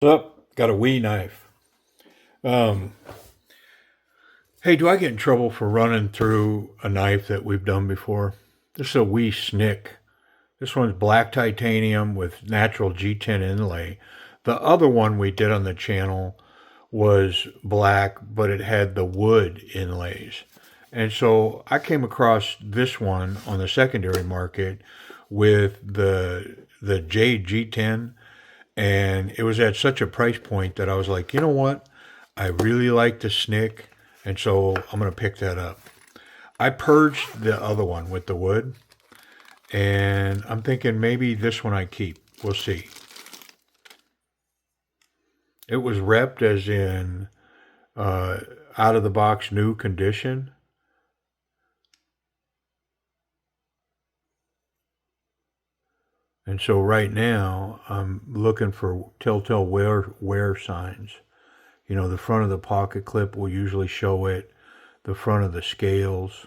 What's up? Got a wee knife. Um, hey, do I get in trouble for running through a knife that we've done before? This is a wee snick. This one's black titanium with natural G10 inlay. The other one we did on the channel was black, but it had the wood inlays. And so I came across this one on the secondary market with the jade G10, and it was at such a price point that I was like, you know what? I really like the Snick, and so I'm gonna pick that up. I purged the other one with the wood, and I'm thinking maybe this one I keep. We'll see. It was repped as in uh, out of the box new condition, and so right now I'm looking for telltale wear signs. You know, the front of the pocket clip will usually show it. The front of the scales.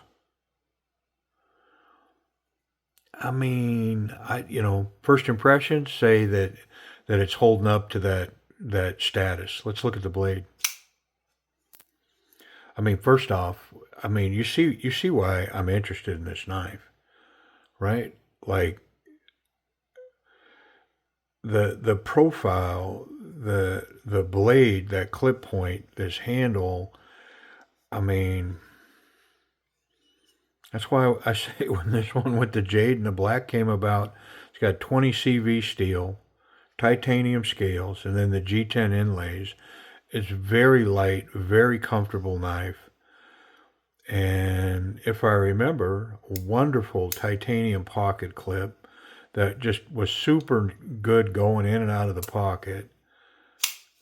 I mean, first impressions say that it's holding up to that status. Let's look at the blade. I mean, first off, I mean, you see why I'm interested in this knife, right? Like the profile, the blade, that clip point, this handle. I mean, that's why I say when this one with the jade and the black came about, it's got 20 CV steel, titanium scales, and then the G10 inlays. It's very light, very comfortable knife. And if I remember, a wonderful titanium pocket clip that just was super good going in and out of the pocket.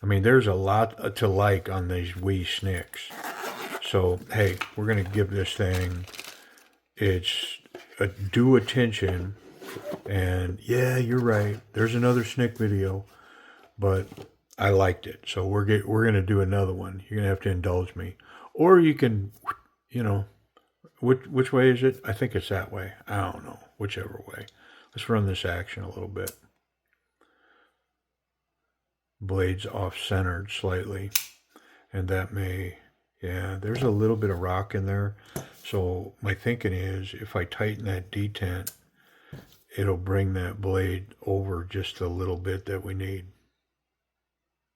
I mean, there's a lot to like on these wee snicks. So, hey, we're going to give this thing its due attention. And yeah, you're right. There's another snick video, but I liked it. So we're gonna do another one. You're gonna have to indulge me, or you can, you know, which way is it? I think it's that way. I don't know. Whichever way. Let's run this action a little bit. Blades off centered slightly, and that may, yeah. There's a little bit of rock in there. So my thinking is, if I tighten that detent, it'll bring that blade over just a little bit that we need.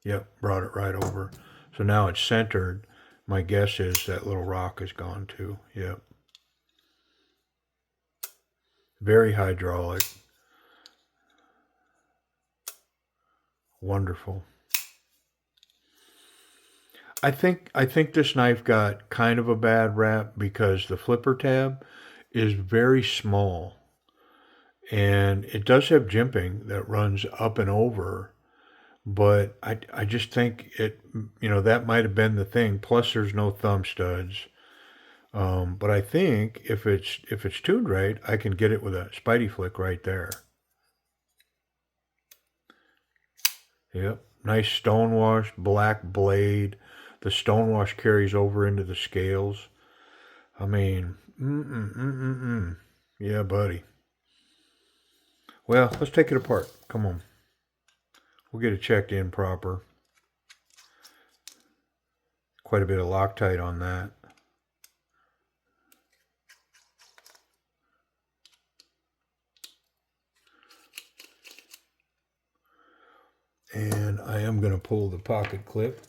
Yep, brought it right over. So now it's centered. My guess is that little rock is gone too. Yep. Very hydraulic. Wonderful. I think this knife got kind of a bad rap because the flipper tab is very small, and it does have jimping that runs up and over, but I just think that might have been the thing. Plus there's no thumb studs. But I think if it's tuned right, I can get it with a Spidey flick right there. Yep, nice stonewash, black blade. The stonewash carries over into the scales. I mean, yeah, buddy. Well, let's take it apart. Come on, we'll get it checked in proper. Quite a bit of Loctite on that. And I am going to pull the pocket clip.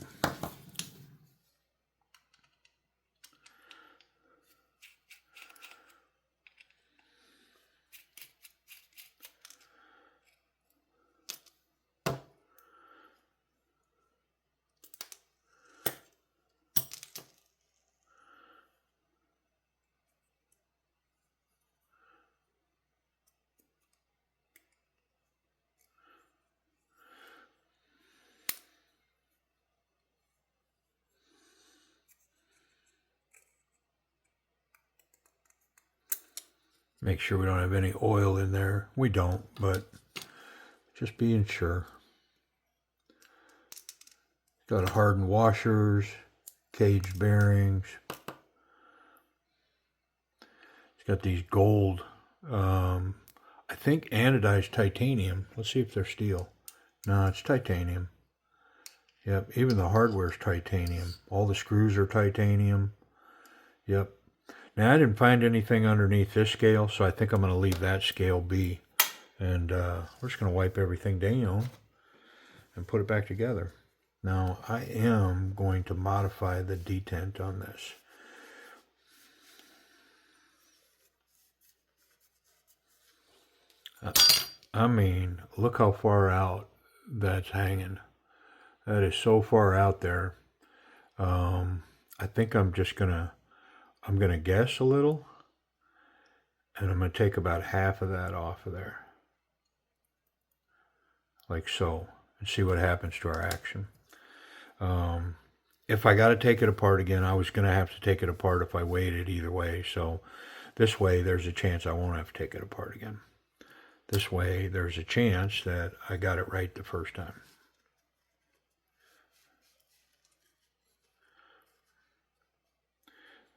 Make sure we don't have any oil in there. We don't, but just being sure. Got hardened washers, cage bearings. It's got these gold, I think anodized titanium. Let's see if they're steel. No, it's titanium. Yep, even the hardware's titanium. All the screws are titanium. Yep. Now, I didn't find anything underneath this scale, so I think I'm going to leave that scale be. And we're just going to wipe everything down and put it back together. Now, I am going to modify the detent on this. I mean, look how far out that's hanging. That is so far out there. I think I'm gonna guess a little, and I'm gonna take about half of that off of there, like so, and see what happens to our action. If I got to take it apart again, I was gonna have to take it apart if I waited either way. So this way, there's a chance I won't have to take it apart again. This way, there's a chance that I got it right the first time.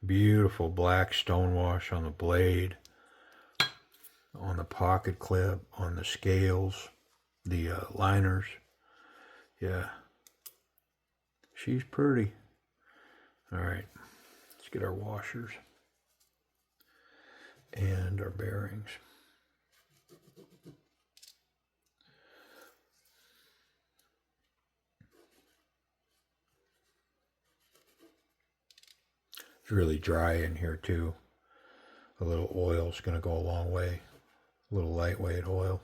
Beautiful black stonewash on the blade, on the pocket clip, on the scales, the liners. Yeah, she's pretty. All right, let's get our washers and our bearings. It's really dry in here too. A little oil is going to go a long way. A little lightweight oil.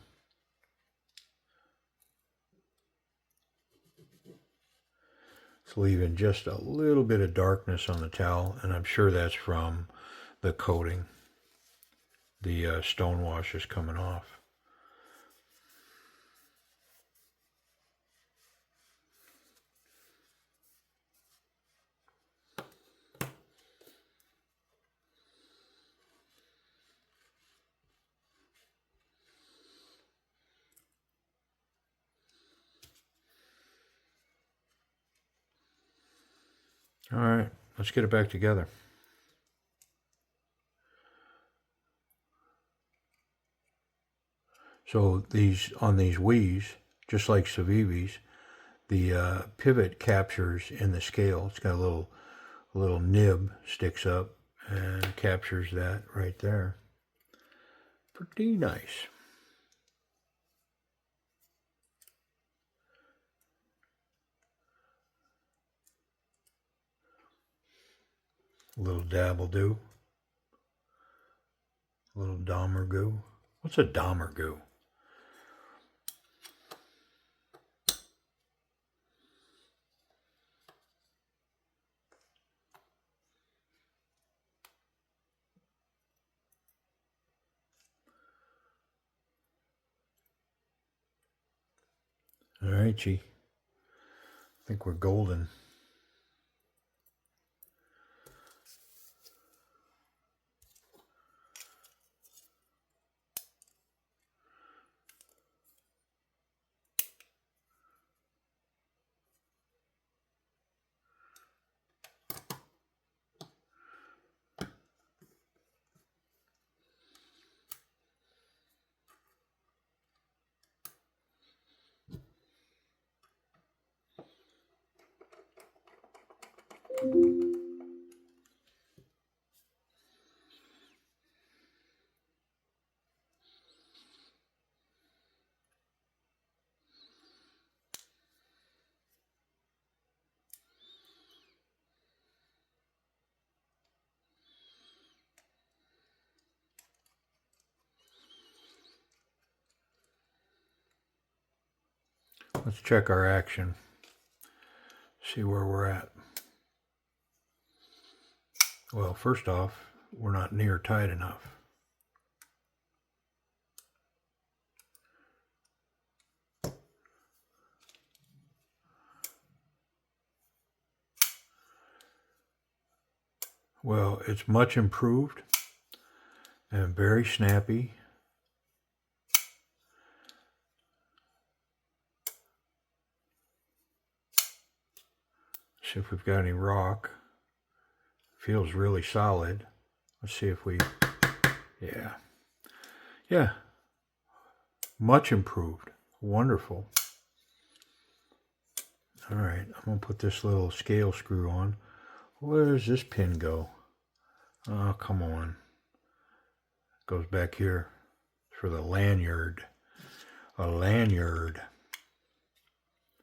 It's leaving just a little bit of darkness on the towel, and I'm sure that's from the coating. The stonewash is coming off. All right, let's get it back together. So on these Wii's, just like civivis, the pivot captures in the scale. It's got a little nib sticks up and captures that right there. Pretty nice. A little dab will do. A little Dahmer goo. What's a Dahmer goo? All right, G. I think we're golden. Let's check our action. See where we're at. Well, first off, we're not near tight enough. Well, it's much improved and very snappy. See if we've got any rock. Feels really solid. Let's see if we, yeah, much improved. Wonderful. All right, I'm going to put this little scale screw on. Where does this pin go? Oh, come on. It goes back here for the lanyard. A lanyard.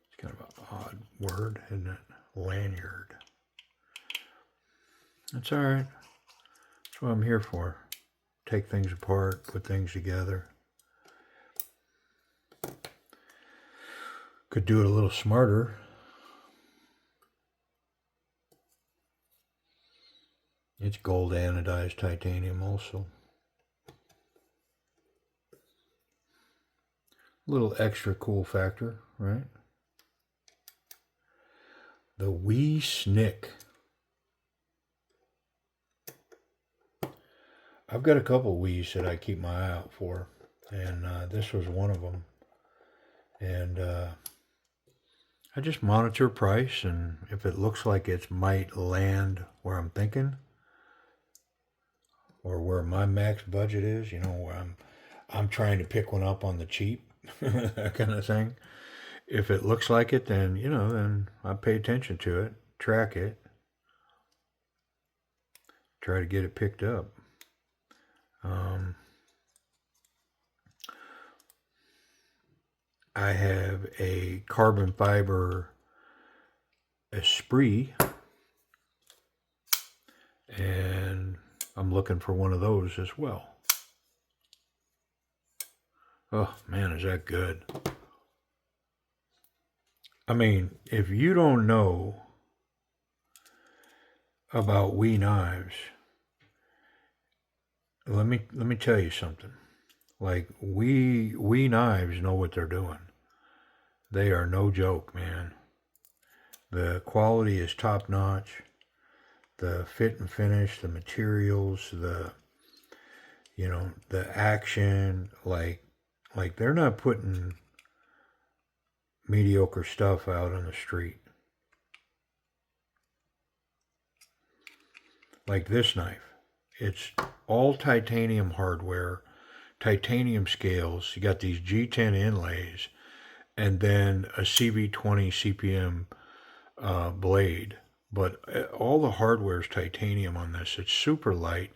It's kind of an odd word, isn't it? Lanyard. That's all right. That's what I'm here for. Take things apart, put things together. Could do it a little smarter. It's gold anodized titanium also. A little extra cool factor, right? The wee Snick. I've got a couple Wii's that I keep my eye out for, and this was one of them. And I just monitor price, and if it looks like it might land where I'm thinking, or where my max budget is, you know, where I'm trying to pick one up on the cheap, that kind of thing. If it looks like it, then, you know, then I pay attention to it, track it, try to get it picked up. I have a carbon fiber Esprit, and I'm looking for one of those as well. Oh man, is that good. I mean, if you don't know about Wii knives, let me tell you something. Like Wii knives know what they're doing. They are no joke, man. The quality is top notch. The fit and finish, the materials, the action, like they're not putting mediocre stuff out on the street. Like this knife. It's all titanium hardware, titanium scales. You got these G10 inlays, and then a CV20 CPM blade. But all the hardware is titanium on this. It's super light,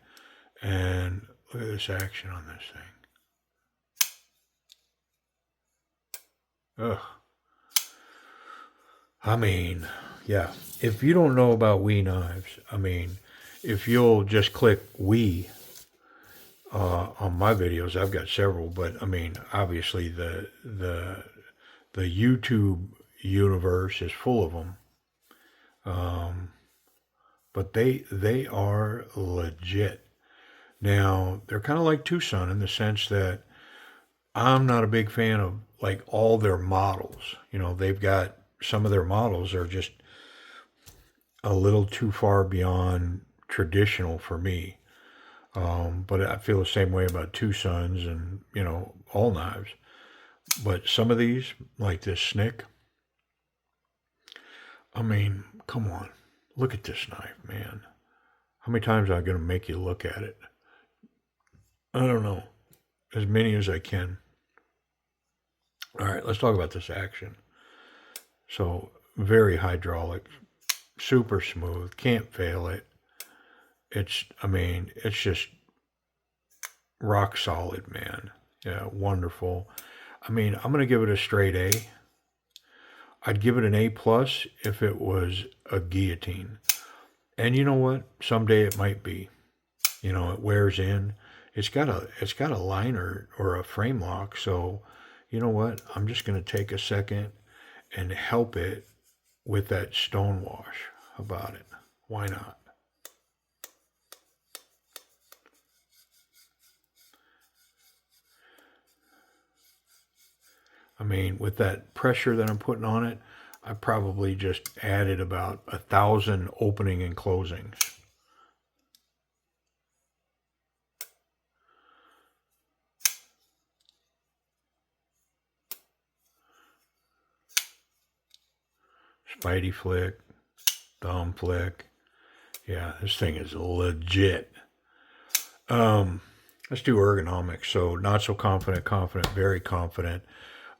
and look at this action on this thing. Ugh. I mean, yeah. If you don't know about Wii knives, I mean, if you'll just click Wii on my videos, I've got several, but I mean, obviously the YouTube universe is full of them. But they are legit. Now, they're kind of like Tucson in the sense that I'm not a big fan of like all their models. You know, they've got some of their models are just a little too far beyond traditional for me. But I feel the same way about Tucsons and, you know, all knives. But some of these, like this Snick, I mean, come on. Look at this knife, man. How many times am I going to make you look at it? I don't know. As many as I can. All right, let's talk about this action. So, very hydraulic, super smooth, can't fail it. It's just rock solid, man. Yeah, wonderful. I mean, I'm going to give it a straight A. I'd give it an A plus if it was a guillotine. And you know what? Someday it might be. You know, it wears in. It's got a liner or a frame lock. So, you know what? I'm just going to take a second and help it with that stone wash about it. Why not? I mean, with that pressure that I'm putting on it, I probably just added about 1,000 opening and closings. Spidey flick, thumb flick. Yeah, this thing is legit. Let's do ergonomics. So not so confident, confident, very confident.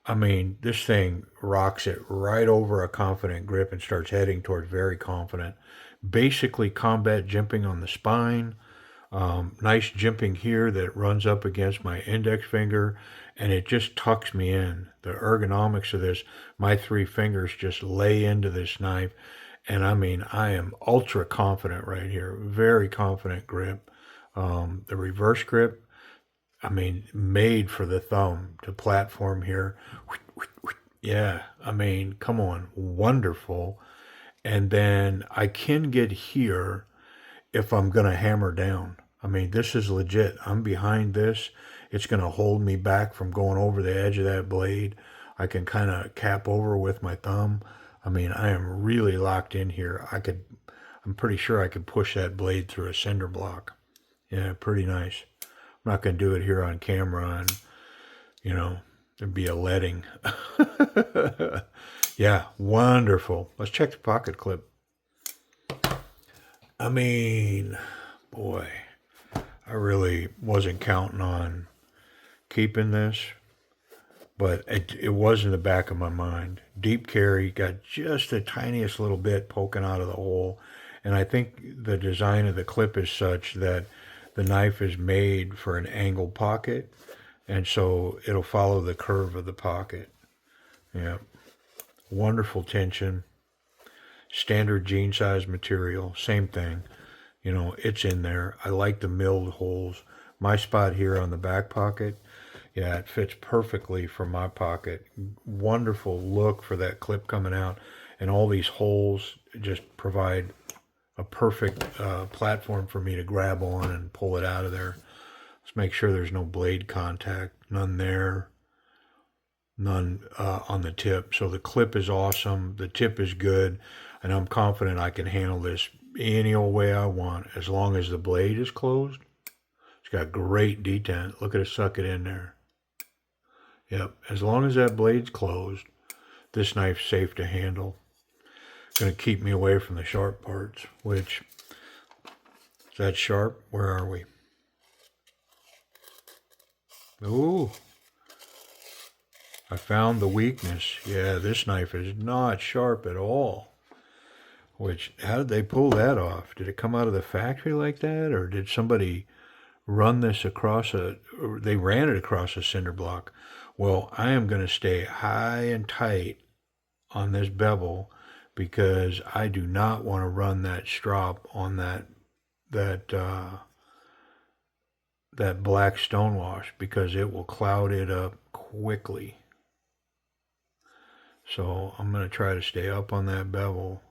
I mean, this thing rocks it right over a confident grip and starts heading towards very confident. Basically, combat jimping on the spine. Nice jimping here that runs up against my index finger, and it just tucks me in. The ergonomics of this, my three fingers just lay into this knife, and I mean, I am ultra confident right here. Very confident grip. The reverse grip, I mean, made for the thumb to platform here. Yeah, I mean, come on, wonderful. And then I can get here if I'm going to hammer down. I mean, this is legit. I'm behind this. It's going to hold me back from going over the edge of that blade. I can kind of cap over with my thumb. I mean, I am really locked in here. I'm pretty sure I could push that blade through a cinder block. Yeah, pretty nice. I'm not going to do it here on camera and, it'd be a letting. Yeah, wonderful. Let's check the pocket clip. I mean, boy, I really wasn't counting on keeping this, but it was in the back of my mind. Deep carry, got just the tiniest little bit poking out of the hole. And I think the design of the clip is such that the knife is made for an angled pocket, and so it'll follow the curve of the pocket. Yeah, wonderful tension. Standard jean size material, same thing. It's in there. I like the milled holes. My spot here on the back pocket, yeah, it fits perfectly for my pocket. Wonderful look for that clip coming out. And all these holes just provide a perfect platform for me to grab on and pull it out of there. Let's make sure there's no blade contact. None there. None on the tip. So the clip is awesome. The tip is good. And I'm confident I can handle this any old way I want as long as the blade is closed. It's got great detent. Look at it suck it in there. Yep. As long as that blade's closed, this knife's safe to handle. Going to keep me away from the sharp parts, which, is that sharp? Where are we? Ooh. I found the weakness. Yeah, this knife is not sharp at all. Which, how did they pull that off? Did it come out of the factory like that? Or did somebody run this across they ran it across a cinder block? Well, I am going to stay high and tight on this bevel because I do not want to run that strop on that black stonewash because it will cloud it up quickly. So I'm going to try to stay up on that bevel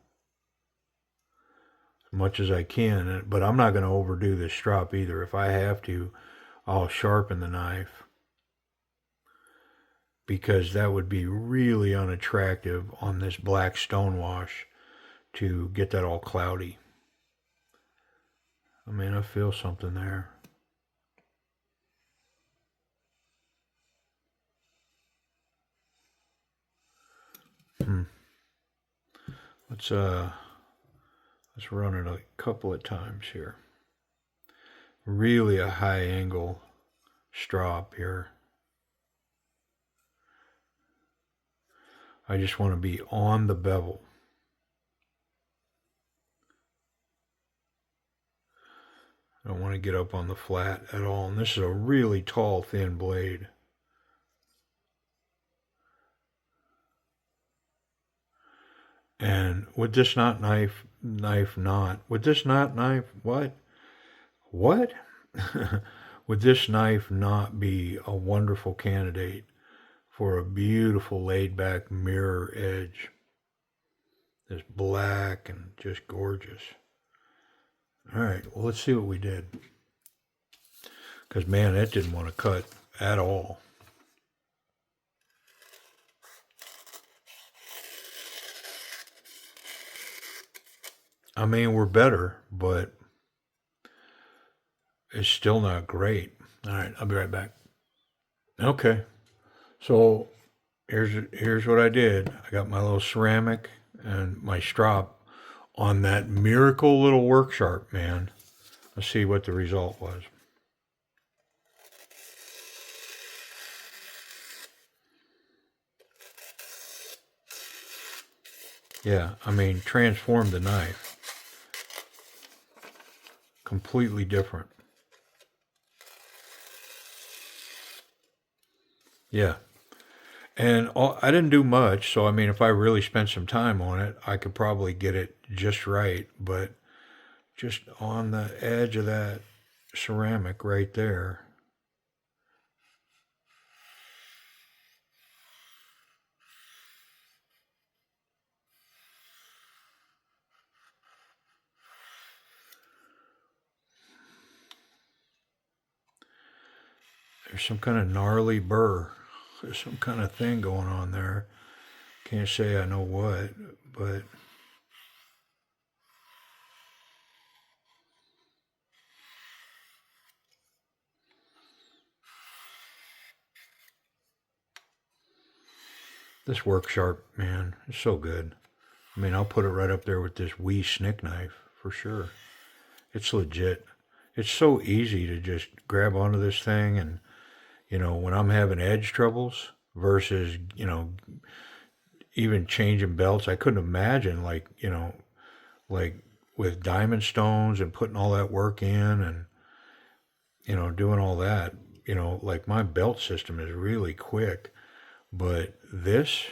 as much as I can, but I'm not going to overdo this strop either. If I have to, I'll sharpen the knife because that would be really unattractive on this black stonewash to get that all cloudy. I mean, I feel something there. Let's run it a couple of times here. Really a high angle strop here. I just want to be on the bevel. I don't want to get up on the flat at all. And this is a really tall, thin blade. And would this not knife not? Would this not knife, what? What? Would this knife not be a wonderful candidate for a beautiful laid back mirror edge? This black and just gorgeous. All right, well, let's see what we did. Because, man, that didn't want to cut at all. I mean, we're better, but it's still not great. All right, I'll be right back. Okay, so here's what I did. I got my little ceramic and my strop on that miracle little work sharp, man. Let's see what the result was. Yeah, I mean, transformed the knife. Completely different. Yeah. And I didn't do much, so I mean, if I really spent some time on it, I could probably get it just right. But just on the edge of that ceramic right there, there's some kind of gnarly burr. There's some kind of thing going on there. Can't say I know what, but this work sharp, man, it's so good. I mean, I'll put it right up there with this wee snick knife for sure. It's legit. It's so easy to just grab onto this thing, and when I'm having edge troubles versus even changing belts, I couldn't imagine like with diamond stones and putting all that work in, and doing all that. Like my belt system is really quick, but this,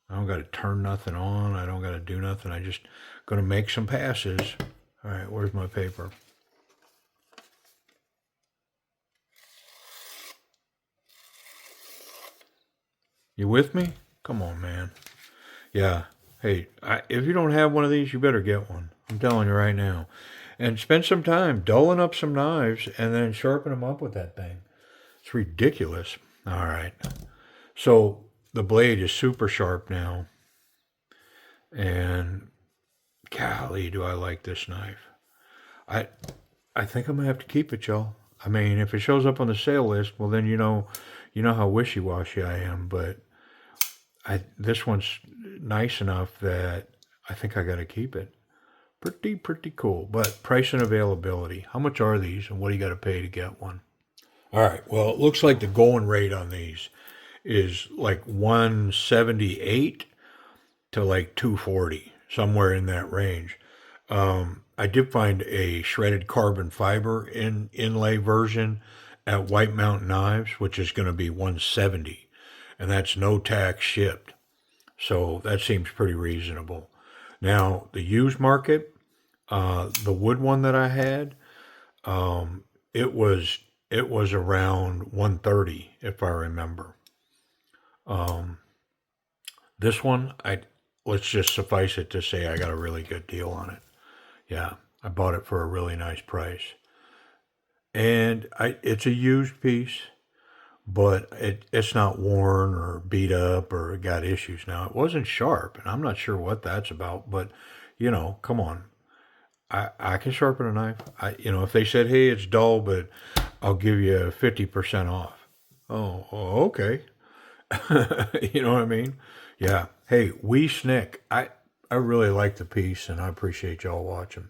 I don't got to turn nothing on. I don't got to do nothing. I just gonna make some passes. All right, where's my paper? You with me? Come on, man. Yeah. Hey, if you don't have one of these, you better get one. I'm telling you right now. And spend some time dulling up some knives and then sharpen them up with that thing. It's ridiculous. All right. So the blade is super sharp now. And golly, do I like this knife. I I think I'm gonna have to keep it, y'all. I mean, if it shows up on the sale list, well then you know how wishy-washy I am, but this one's nice enough that I think I got to keep it. Pretty cool. But price and availability. How much are these, and what do you got to pay to get one? All right. Well, it looks like the going rate on these is like 178 to like 240, somewhere in that range. I did find a shredded carbon fiber inlay version at White Mountain Knives, which is going to be 170, and that's no tax shipped. So that seems pretty reasonable. Now, the used market, the wood one that I had, it was it was around 130 if I remember. Um, this one, I let's just suffice it to say I got a really good deal on it. Yeah, I bought it for a really nice price, and it's a used piece, but it's not worn or beat up or got issues. Now, it wasn't sharp, and I'm not sure what that's about, but come on. I can sharpen a knife. If they said, "Hey, it's dull, but I'll give you 50% off." Oh, okay. You know what I mean? Yeah. Hey, we Snick. I really like the piece, and I appreciate y'all watching.